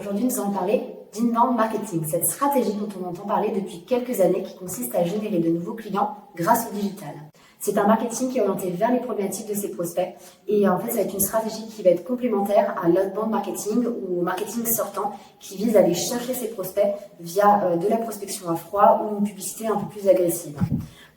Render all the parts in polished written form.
Aujourd'hui, nous allons parler d'inbound marketing, cette stratégie dont on entend parler depuis quelques années qui consiste à générer de nouveaux clients grâce au digital. C'est un marketing qui est orienté vers les problématiques de ses prospects et en fait, ça va être une stratégie qui va être complémentaire à l'outbound marketing ou au marketing sortant qui vise à aller chercher ses prospects via de la prospection à froid ou une publicité un peu plus agressive.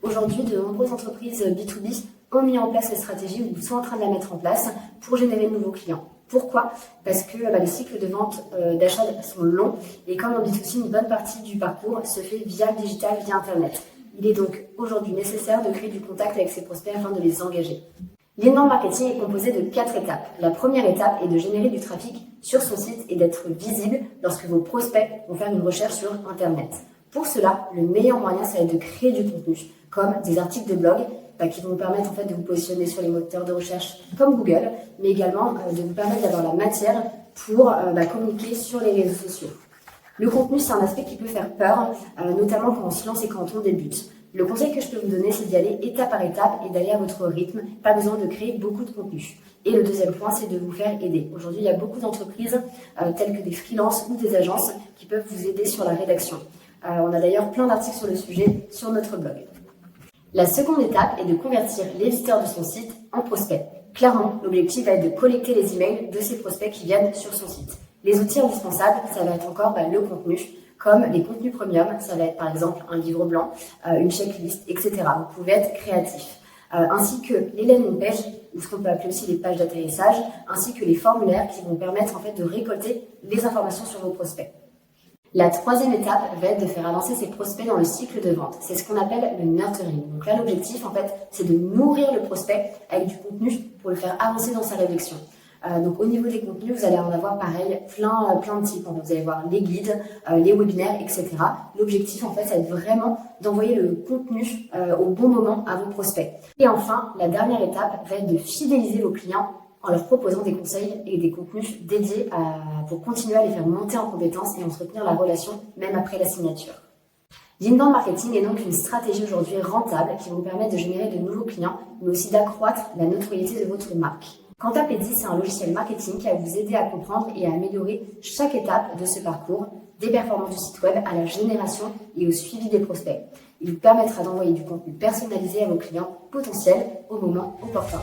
Aujourd'hui, de nombreuses entreprises B2B ont mis en place cette stratégie ou sont en train de la mettre en place pour générer de nouveaux clients. Pourquoi ? Parce que les cycles de vente d'achat sont longs et comme on dit aussi, une bonne partie du parcours se fait via le digital, via Internet. Il est donc aujourd'hui nécessaire de créer du contact avec ses prospects afin de les engager. L'inbound marketing est composé de 4 étapes. La première étape est de générer du trafic sur son site et d'être visible lorsque vos prospects vont faire une recherche sur Internet. Pour cela, le meilleur moyen, ça va être de créer du contenu, comme des articles de blog qui vont vous permettre en fait de vous positionner sur les moteurs de recherche comme Google, mais également de vous permettre d'avoir la matière pour communiquer sur les réseaux sociaux. Le contenu, c'est un aspect qui peut faire peur, notamment quand on se lance et quand on débute. Le conseil que je peux vous donner, c'est d'y aller étape par étape et d'aller à votre rythme. Pas besoin de créer beaucoup de contenu. Et le deuxième point, c'est de vous faire aider. Aujourd'hui, il y a beaucoup d'entreprises, telles que des freelances ou des agences, qui peuvent vous aider sur la rédaction. On a d'ailleurs plein d'articles sur le sujet sur notre blog. La seconde étape est de convertir les visiteurs de son site en prospects. Clairement, l'objectif va être de collecter les emails de ces prospects qui viennent sur son site. Les outils indispensables, ça va être encore le contenu, comme les contenus premium, ça va être par exemple un livre blanc, une checklist, etc. Vous pouvez être créatif. Ainsi que les landing pages, ou ce qu'on peut appeler aussi les pages d'atterrissage, ainsi que les formulaires qui vont permettre en fait de récolter les informations sur vos prospects. La troisième étape va être de faire avancer ses prospects dans le cycle de vente. C'est ce qu'on appelle le nurturing. Donc là, l'objectif, en fait, c'est de nourrir le prospect avec du contenu pour le faire avancer dans sa réflexion. Donc au niveau des contenus, vous allez en avoir pareil plein de types. Vous allez voir les guides, les webinaires, etc. L'objectif, en fait, ça va être vraiment d'envoyer le contenu au bon moment à vos prospects. Et enfin, la dernière étape va être de fidéliser vos clients en leur proposant des conseils et des contenus dédiés pour continuer à les faire monter en compétences et entretenir la relation même après la signature. L'inbound marketing est donc une stratégie aujourd'hui rentable qui vous permet de générer de nouveaux clients, mais aussi d'accroître la notoriété de votre marque. Quant à Pledzi, c'est un logiciel marketing qui va vous aider à comprendre et à améliorer chaque étape de ce parcours, des performances du site web à la génération et au suivi des prospects. Il vous permettra d'envoyer du contenu personnalisé à vos clients potentiels au moment opportun.